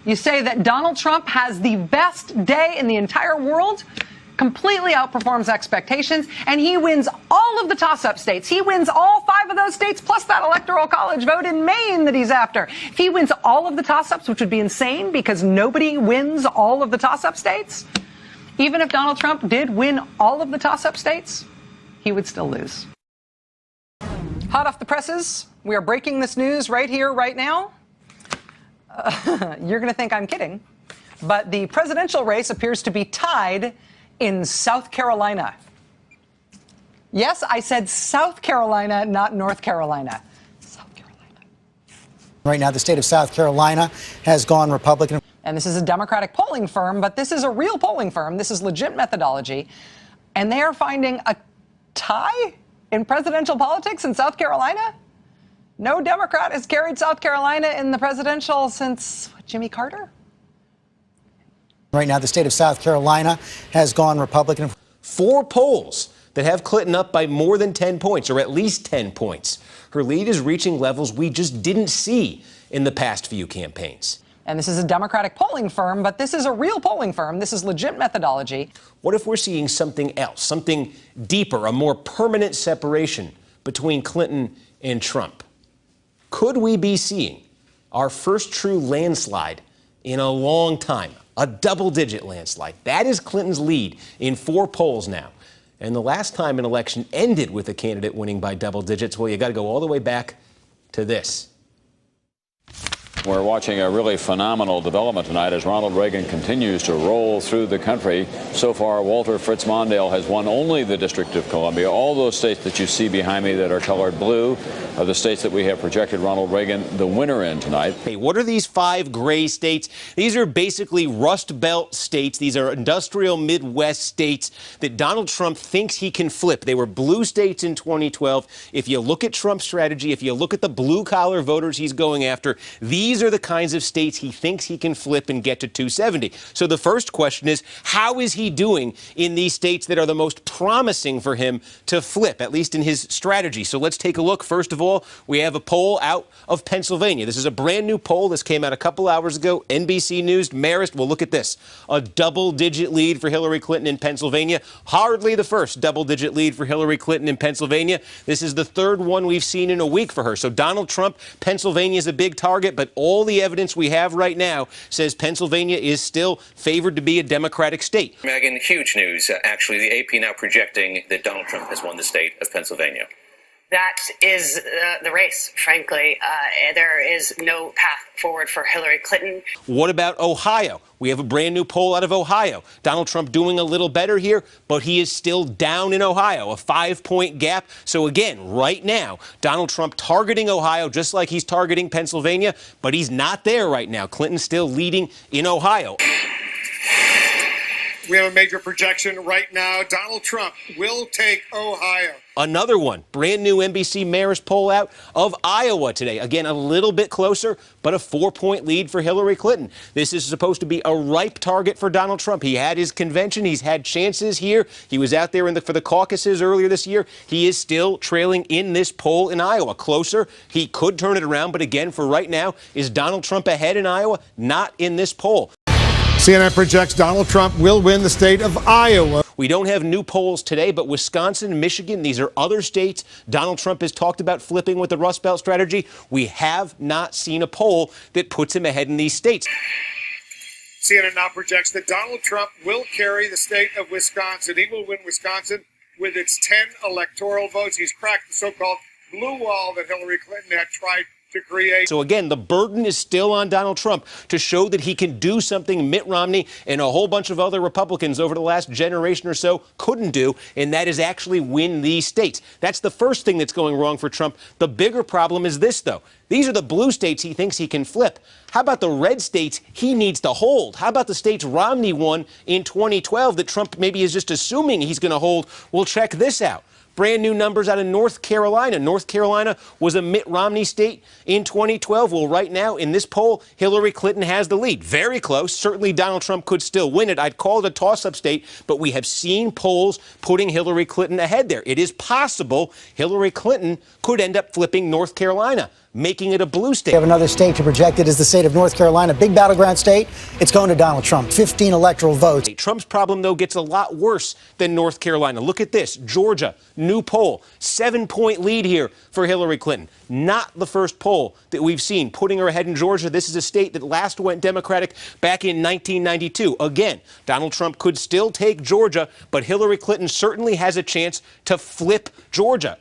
You say that Donald Trump has the best day in the entire world, completely outperforms expectations, and he wins all of the toss-up states. He wins all 5 of those states, plus that electoral college vote in Maine that he's after. If he wins all of the toss-ups, which would be insane because nobody wins all of the toss-up states, even if Donald Trump did win all of the toss-up states, he would still lose. Hot off the presses, we are breaking this news right here, right now. You're going to think I'm kidding, but the presidential race appears to be tied in South Carolina. Yes, I said South Carolina, not North Carolina. South Carolina. Right now, the state of South Carolina has gone Republican. And this is a Democratic polling firm, but this is a real polling firm. This is legit methodology. And they are finding a tie in presidential politics in South Carolina. No Democrat has carried South Carolina in the presidential since Jimmy Carter. Right now, the state of South Carolina has gone Republican. 4 polls that have Clinton up by more than 10 points, or at least 10 points. Her lead is reaching levels we just didn't see in the past few campaigns. And this is a Democratic polling firm, but this is a real polling firm. This is legit methodology. What if we're seeing something else, something deeper, a more permanent separation between Clinton and Trump? Could we be seeing our first true landslide in a long time? A double-digit landslide. That is Clinton's lead in 4 polls now. And the last time an election ended with a candidate winning by double digits, well, you got to go all the way back to this. We're watching a really phenomenal development tonight as Ronald Reagan continues to roll through the country. So far, Walter Fritz Mondale has won only the District of Columbia. All those states that you see behind me that are colored blue are the states that we have projected Ronald Reagan the winner in tonight. Hey, what are these 5 gray states? These are basically Rust Belt states. These are industrial Midwest states that Donald Trump thinks he can flip. They were blue states in 2012. If you look at Trump's strategy, if you look at the blue-collar voters he's going after, these are the kinds of states he thinks he can flip and get to 270. So the first question is, how is he doing in these states that are the most promising for him to flip, at least in his strategy? So let's take a look. First of all, we have a poll out of Pennsylvania. This is a brand new poll. This came out a couple hours ago. NBC News, Marist. Well, look at this. A double-digit lead for Hillary Clinton in Pennsylvania. Hardly the first double-digit lead for Hillary Clinton in Pennsylvania. This is the 3rd one we've seen in a week for her. So Donald Trump, Pennsylvania is a big target, but all the evidence we have right now says Pennsylvania is still favored to be a Democratic state. Megyn, huge news. Actually, the AP now projecting that Donald Trump has won the state of Pennsylvania. That is the race, frankly. There is no path forward for Hillary Clinton. What about Ohio? We have a brand new poll out of Ohio. Donald Trump doing a little better here, but he is still down in Ohio, a 5-point gap. So again, right now, Donald Trump targeting Ohio just like he's targeting Pennsylvania, but he's not there right now. Clinton's still leading in Ohio. We have a major projection right now. Donald Trump will take Ohio. Another one, brand new NBC Marist poll out of Iowa today. Again, a little bit closer, but a 4-point lead for Hillary Clinton. This is supposed to be a ripe target for Donald Trump. He had his convention. He's had chances here. He was out there for the caucuses earlier this year. He is still trailing in this poll in Iowa. Closer, he could turn it around. But again, for right now, is Donald Trump ahead in Iowa? Not in this poll. CNN projects Donald Trump will win the state of Iowa. We don't have new polls today, but Wisconsin, Michigan, these are other states Donald Trump has talked about flipping with the Rust Belt strategy. We have not seen a poll that puts him ahead in these states. CNN now projects that Donald Trump will carry the state of Wisconsin. He will win Wisconsin with its 10 electoral votes. He's cracked the so-called blue wall that Hillary Clinton had tried to create. So again, the burden is still on Donald Trump to show that he can do something Mitt Romney and a whole bunch of other Republicans over the last generation or so couldn't do, and that is actually win these states. That's the first thing that's going wrong for Trump. The bigger problem is this, though. These are the blue states he thinks he can flip. How about the red states he needs to hold? How about the states Romney won in 2012 that Trump maybe is just assuming he's going to hold? Well, check this out. Brand new numbers out of North Carolina. North Carolina was a Mitt Romney state in 2012. Well, right now in this poll, Hillary Clinton has the lead. Very close. Certainly Donald Trump could still win it. I'd call it a toss-up state, but we have seen polls putting Hillary Clinton ahead there. It is possible Hillary Clinton could end up flipping North Carolina. making it a blue We state. have another state to project it as the state of North Carolina, big battleground state. It's going to Donald Trump, 15 electoral votes. Trump's problem, though, gets a lot worse than North Carolina. Look at this. Georgia, new poll, 7-point lead here for Hillary Clinton. Not the first poll that we've seen putting her ahead in Georgia. This is a state that last went Democratic back in 1992. Again, Donald Trump could still take Georgia, but Hillary Clinton certainly has a chance to flip Georgia.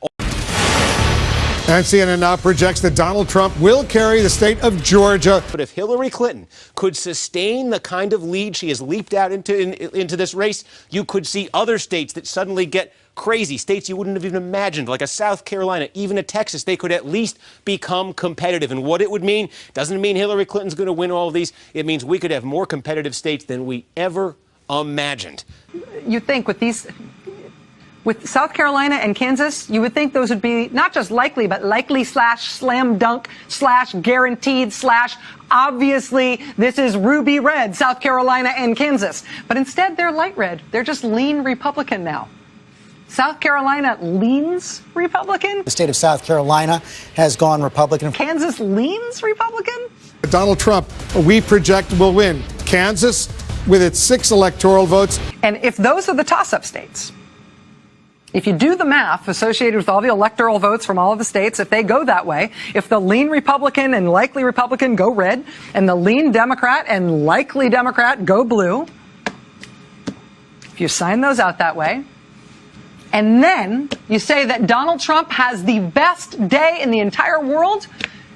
And CNN now projects that Donald Trump will carry the state of Georgia. But if Hillary Clinton could sustain the kind of lead she has leaped out into this race, you could see other states that suddenly get crazy. States you wouldn't have even imagined, like a South Carolina, even a Texas. They could at least become competitive. And what it would mean doesn't mean Hillary Clinton's going to win all of these. It means we could have more competitive states than we ever imagined. You think with South Carolina and Kansas, you would think those would be not just likely, but likely / slam dunk / guaranteed / obviously this is ruby red, South Carolina and Kansas. But instead, they're light red. They're just lean Republican now. South Carolina leans Republican. The state of South Carolina has gone Republican. Kansas leans Republican. Donald Trump, we project, will win Kansas with its 6 electoral votes. And if those are the toss-up states, if you do the math associated with all the electoral votes from all of the states, if they go that way, if the lean Republican and likely Republican go red, and the lean Democrat and likely Democrat go blue, if you sign those out that way, and then you say that Donald Trump has the best day in the entire world,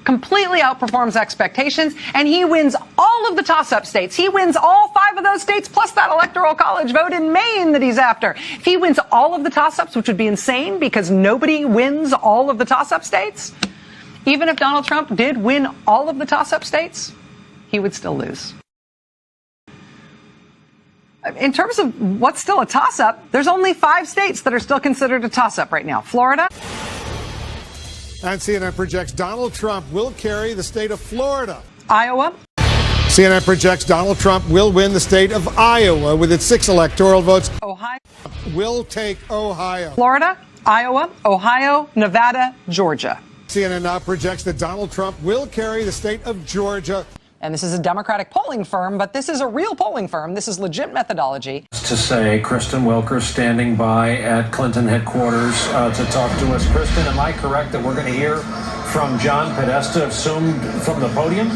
completely outperforms expectations, and he wins all of the toss-up states. He wins all 5 of those states, plus that electoral college vote in Maine that he's after. If he wins all of the toss-ups, which would be insane because nobody wins all of the toss-up states, even if Donald Trump did win all of the toss-up states, he would still lose. In terms of what's still a toss-up, there's only 5 states that are still considered a toss-up right now. Florida. And CNN projects Donald Trump will carry the state of Florida. Iowa. CNN projects Donald Trump will win the state of Iowa with its 6 electoral votes. Ohio. Will take Ohio. Florida, Iowa, Ohio, Nevada, Georgia. CNN now projects that Donald Trump will carry the state of Georgia. And this is a Democratic polling firm, but this is a real polling firm. This is legit methodology. To say, Kristen Welker standing by at Clinton headquarters to talk to us. Kristen, am I correct that we're going to hear from John Podesta assumed from the podium?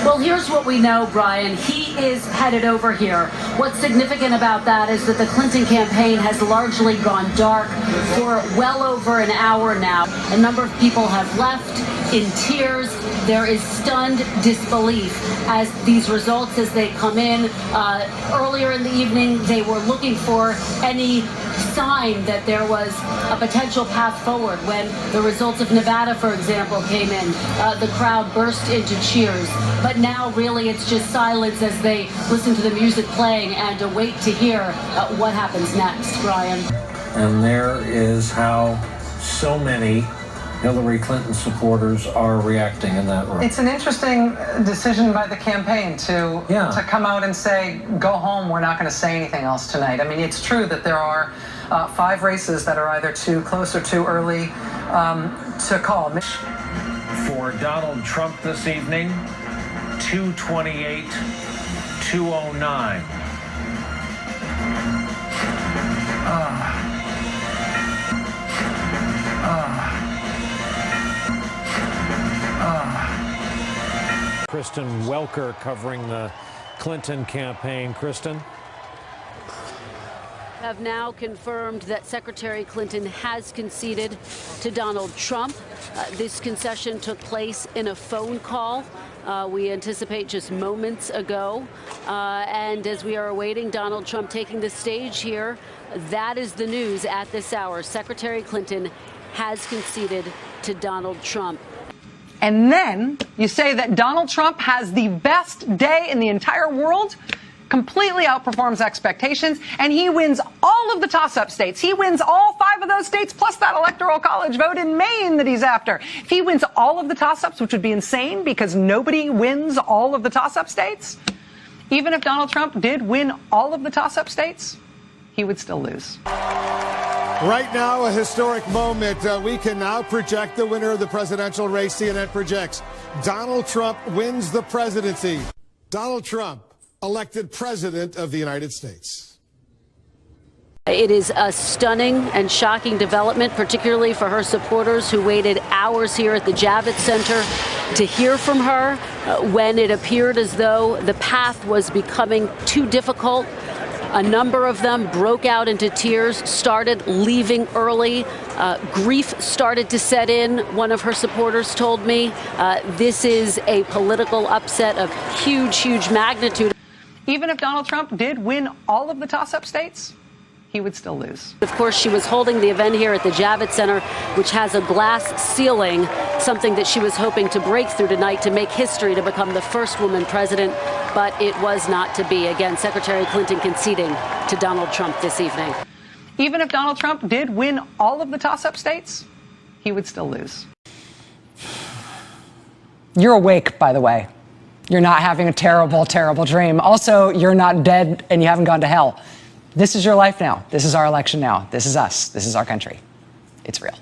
Well, here's what we know, Brian. He is headed over here. What's significant about that is that the Clinton campaign has largely gone dark for well over an hour now. A number of people have left in tears. There is stunned disbelief as these results, as they come in. Earlier in the evening, they were looking for any sign that there was a potential path forward. When the results of Nevada, for example, came in, the crowd burst into cheers. But now, really, it's just silence as they listen to the music playing and await to hear what happens next, Brian. And there is how so many Hillary Clinton supporters are reacting in that room. It's an interesting decision by the campaign to come out and say, go home, we're not going to say anything else tonight. I mean, it's true that there are 5 races that are either too close or too early to call. For Donald Trump this evening, 228, 209. Kristen Welker covering the Clinton campaign. Kristen? Have now confirmed that Secretary Clinton has conceded to Donald Trump. This concession took place in a phone call. We anticipate just moments ago. And as we are awaiting Donald Trump taking the stage here, that is the news at this hour. Secretary Clinton has conceded to Donald Trump. And then you say that Donald Trump has the best day in the entire world, completely outperforms expectations, and he wins all of the toss-up states. He wins all 5 of those states, plus that electoral college vote in Maine that he's after. If he wins all of the toss-ups, which would be insane because nobody wins all of the toss-up states, even if Donald Trump did win all of the toss-up states, he would still lose. Right now, a historic moment. We can now project the winner of the presidential race. CNN projects Donald Trump wins the presidency. Donald Trump elected president of the United States. It is a stunning and shocking development, particularly for her supporters who waited hours here at the Javits Center to hear from her when it appeared as though the path was becoming too difficult. A number of them broke out into tears, started leaving early. Grief started to set in, one of her supporters told me. This is a political upset of huge, huge magnitude. Even if Donald Trump did win all of the toss-up states, he would still lose. Of course, she was holding the event here at the Javits Center, which has a glass ceiling, something that she was hoping to break through tonight to make history to become the first woman president. But it was not to be. Again, Secretary Clinton conceding to Donald Trump this evening. Even if Donald Trump did win all of the toss-up states, he would still lose. You're awake, by the way. You're not having a terrible, terrible dream. Also, you're not dead and you haven't gone to hell. This is your life now. This is our election now. This is us. This is our country. It's real.